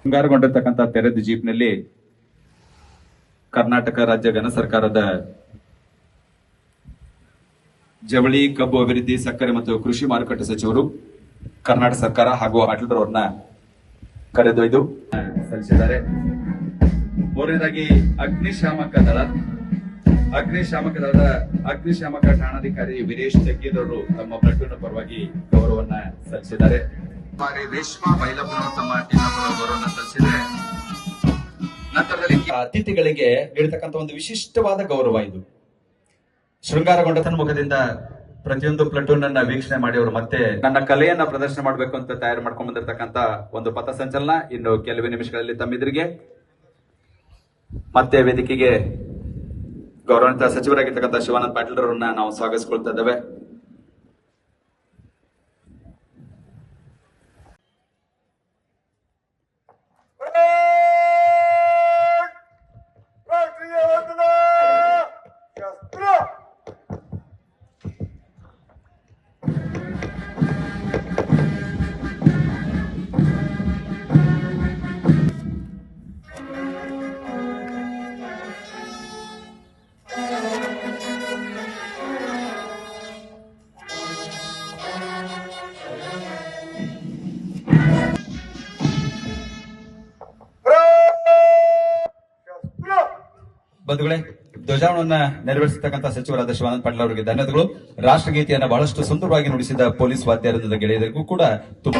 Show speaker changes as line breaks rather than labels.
ಶೃಂಗಾರಗೊಂಡಿರ್ತಕ್ಕಂಥ ತೆರೆದ ಜೀಪ್ನಲ್ಲಿ ಕರ್ನಾಟಕ ರಾಜ್ಯ ಘನ ಸರ್ಕಾರದ ಜವಳಿ, ಕಬ್ಬು ಅಭಿವೃದ್ಧಿ, ಸಕ್ಕರೆ ಮತ್ತು ಕೃಷಿ ಮಾರುಕಟ್ಟೆ ಸಚಿವರು, ಕರ್ನಾಟಕ ಸರ್ಕಾರ ಹಾಗೂ ಅಟಲ್ರವ್ರನ್ನ ಕರೆದೊಯ್ದು ಸಲ್ಲಿಸಿದ್ದಾರೆ. ಮೂರನೇದಾಗಿ ಅಗ್ನಿಶಾಮಕ ದಳದ ಅಗ್ನಿಶಾಮಕ ಠಾಣಾಧಿಕಾರಿ ವೀರೇಶ್ ಜಗ್ಗೀರವರು ತಮ್ಮ ಪ್ಲಟೂನ್ ಪರವಾಗಿ ಗೌರವವನ್ನ ಸಲ್ಲಿಸಿದ್ದಾರೆ. ರೇಷ್ಮಾ ಬೈಲಪ್ಪನವರು ತಮ್ಮ ಟೀಮ್ ಗೌರವವನ್ನು ಸಲ್ಲಿಸಿದ್ದಾರೆ. ನಂತರದಲ್ಲಿ ಅತಿಥಿಗಳಿಗೆ ನೀಡತಕ್ಕಂಥ ಒಂದು ವಿಶಿಷ್ಟವಾದ ಗೌರವ ಇದು. ಶೃಂಗಾರಗೊಂಡ ಮುಖದಿಂದ ಪ್ರತಿಯೊಂದು ಪ್ಲಟೂನ್ ಅನ್ನ ವೀಕ್ಷಣೆ ಮಾಡಿ ಅವರು ಮತ್ತೆ ನನ್ನ ಕಲೆಯನ್ನ ಪ್ರದರ್ಶನ ಮಾಡಬೇಕು ಅಂತ ತಯಾರು ಮಾಡ್ಕೊಂಡ್ ಬಂದಿರತಕ್ಕಂತ ಒಂದು ಪಥಸಂಚಲನ ಇನ್ನು ಕೆಲವೇ ನಿಮಿಷಗಳಲ್ಲಿ ತಮ್ಮಿದ್ರಿಗೆ ಮತ್ತೆ ವೇದಿಕೆಗೆ ಗೌರವಾನ್ವಿತ ಸಚಿವರಾಗಿರ್ತಕ್ಕಂಥ ಶಿವಾನಂದ ಪಾಟೀಲ್ ಅವರನ್ನ ನಾವು ಸ್ವಾಗತಿಸಿಕೊಳ್ತಾ ಇದ್ದೇವೆ. ಬಂಧುಗಳೇ, ಧ್ವಜಾರೋಹಣವನ್ನ ನೆರವೇರಿಸತಕ್ಕಂಥ ಸಚಿವರಾದ ಶಿವಾನಂದ ಪಾಟೀಲ್ ಅವರಿಗೆ ಧನ್ಯವಾದಗಳು. ರಾಷ್ಟ್ರಗೀತೆಯನ್ನ ಬಹಳಷ್ಟು ಸುಂದರವಾಗಿ ನುಡಿಸಿದ ಪೊಲೀಸ್ ವಾದ್ಯರಿಂದ ಗೆಳೆಯರಿಗೂ ಕೂಡ ತುಂಬ